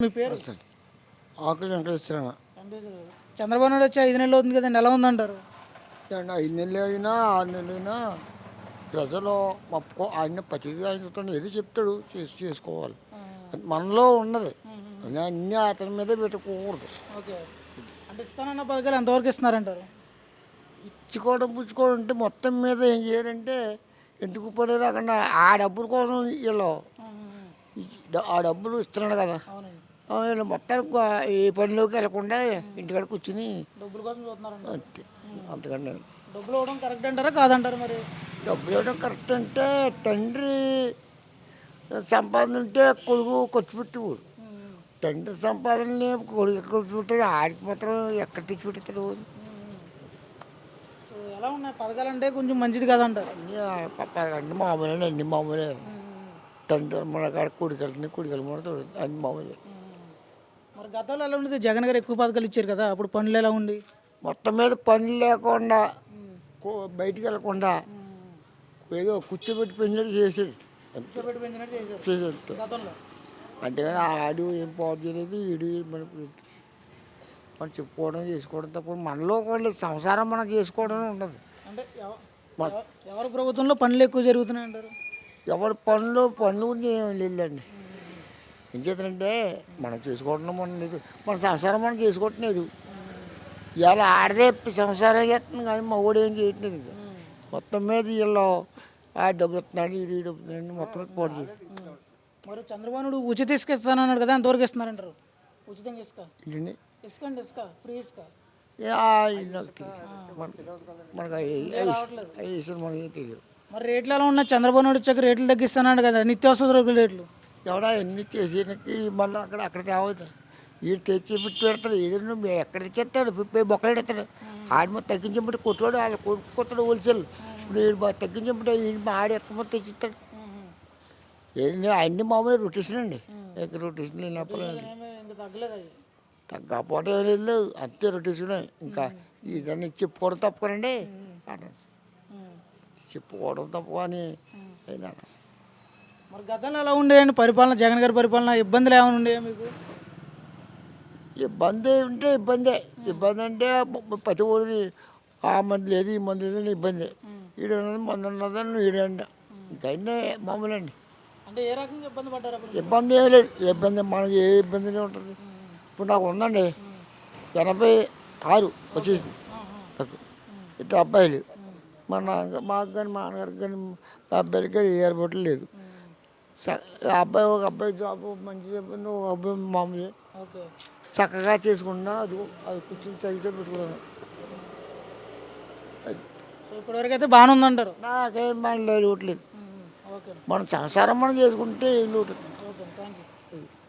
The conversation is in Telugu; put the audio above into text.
మీ పేరు? వస్తాడు ఆకులు వెంకటేశ్వరరావు. వెంకటేశ్వర గారు. చంద్రబాబు నాయుడు వచ్చి 5 నెలలు అవుతుంది కదండి, ఎలా ఉందంటారు? ఏమంటే 5 నెలలు అయినా 6 నెలలు అయినా ప్రజలు ఆయన ప్రతిదీ ఆయనతో ఏదో చెప్తాడు చేసుకోవాలి. అది మనలో ఉన్నది. అన్నీ అతని మీదే పెట్టుకోకూడదు. ఓకే. అంటే ఇస్తానన్న పథకాలు ఎంతవరకు ఇస్తున్నారంటారు? ఇచ్చుకోవడం పుచ్చుకోవడం అంటే మొత్తం మీద ఏం చేయాలంటే ఎందుకు పడే రాకుండా ఆ డబ్బుల కోసం వీళ్ళు ఆ డబ్బులు ఇస్తున్నాడు కదా. అవునండి. వీళ్ళు మొత్తానికి ఏ పనిలోకి వెళ్ళకుండా ఇంటికాడ కూర్చుని డబ్బుల కోసం చూస్తున్నారంట. అంతే. అంతకంటే డబ్బులు ఇవ్వడం కరెక్ట్ అంటారా కాదంటారు మరి? డబ్బులు ఇవ్వడం కరెక్ట్ అంటే తండ్రి సంపాదన ఉంటే కొడుకు ఖర్చు పెట్టేవాడు. తండ్రి సంపాదనని కొడుకు ఎక్కడ ఖర్చు పెట్టాడు, ఆడికి మాత్రం ఎక్కడ తెచ్చి పెట్టాడు. సో ఎలా ఉన్నాయి పథకాలు అంటే కొంచెం మంచిది కదంటారు? అన్ని మామూలే, అన్ని మామూలే. తండ్రి మన కాడ కొడుకెళ్తుంది, కొడుకెళ్ళి మన అన్ని మామూలే. మరి గతంలో ఎలా ఉండేది? జగన్ గారు ఎక్కువ పథకాలు ఇచ్చారు కదా, అప్పుడు పనులు ఎలా ఉండి? మొత్తం మీద పని లేకుండా బయటికి వెళ్ళకుండా ఏదో కూర్చోబెట్టి పెంచినట్టు చేసాడు. కూర్చోబెట్టి పెంచినట్టు చేశారు చేసేట్టు గతంలో. అంతేగాని ఆడు ఏం పాడు చేయలేదు, వీడు మనం చెప్పుకోవడం చేసుకోవడం తప్ప మనలో కూడా సంసారం మనం చేసుకోవడం ఉండదు. అంటే ఎవరి ప్రభుత్వంలో పనులు ఎక్కువ జరుగుతున్నాయి అంటారు? ఎవరి పనులు ఏం లేదండి. ఏం చేద్దంటే మనం చేసుకోవడం మనం లేదు, మన సంసారం మనం చేసుకోవటం లేదు. ఇవాళ ఆడదే సంసారం చేస్తుంది కానీ మగోడు ఏం చేయట్లేదు. ఇంకా మొత్తం మీద వీళ్ళు ఆ డబ్బులు ఇస్తున్నాడు, ఈ డబ్బులు ఇస్తున్నాడు, మొత్తం మీద పోటీ చేసి. మరి చంద్రబాబు నాయుడు ఉచిత ఇసుక ఇస్తానన్నాడు కదా, ఎంతవరకు ఇస్తున్నారంటారు? ఉచితంగా ఇసుక? ఏంటండి ఇసుక అండి, ఇసుక ఫ్రీ ఇసుక. మనకు వేసారు, మనకి తెలియదు. మరి రేట్లు ఎలా ఉన్నాయి? చంద్రబాబు నాయుడు వచ్చాక రేట్లు తగ్గిస్తున్నాడు కదా, నిత్యావసర సరుకుల రేట్లు. ఎవడా ఎన్ని చేసేకి మళ్ళీ అక్కడ తేవద్దు. వీడు తెచ్చి పెట్టి పెడతాడు, ఏదో ఎక్కడ తెచ్చేస్తాడు, బొక్కలు పెడతాడు. ఆడి మొత్తం తగ్గించబట్టి కొట్టువాడు, వాళ్ళు కొట్టుకొస్తాడు హోల్సేల్. ఇప్పుడు వీడు తగ్గించబట్టి వీడు ఆడి ఎక్క మొత్తం తెచ్చిస్తాడు. ఏంటి అన్ని మామూలు రొటేషన్ అండి, రొటేషన్ లేనప్పుడు తగ్గపోవడం ఏం లేదు, అంతే రొటేషన్. ఇంకా ఇదన్నీ చెప్పుకోవడం తప్పుకోనండి, చెప్పుకోవడం తప్పు అని అయినా. మరి గతంలో ఎలా ఉండేదండి పరిపాలన? జగన్ గారి పరిపాలన ఇబ్బందులు ఏమైనా ఉండేవా మీకు? ఇబ్బంది ఉంటే ఇబ్బంది అంటే ప్రతి ఊరి ఆ మంది లేదు, ఈ మంది లేదని ఇబ్బంది. ఈడు మంది ఉన్నదని ఈడండి, ఇంకా మామూలు అండి. అంటే ఏ రకంగా ఇబ్బంది పడ్డారు? ఇబ్బంది ఏమి లేదు, ఇబ్బంది మనకి ఏ ఇబ్బంది ఉంటుంది. ఇప్పుడు నాకు ఉందండి 86 వచ్చేసింది నాకు, 2 అబ్బాయిలు. మాకు కానీ మా నాన్నగారికి కానీ మా అబ్బాయిలకి కానీ ఏ ఏర్పాట్లు లేదు. ఒక అబ్బాయి జాబ్ మంచి చెప్పింది, ఒక అబ్బాయి మామూలు చక్కగా చేసుకుంటున్నా. అది కూర్చొని చదివితే పెట్టుకున్నాను. సో ఇప్పటివరకు అయితే బాగానే ఉందంటారు? నాకేం మన లోట్లేదు. మన సంసారం మనం చేసుకుంటే ఏం లోటు.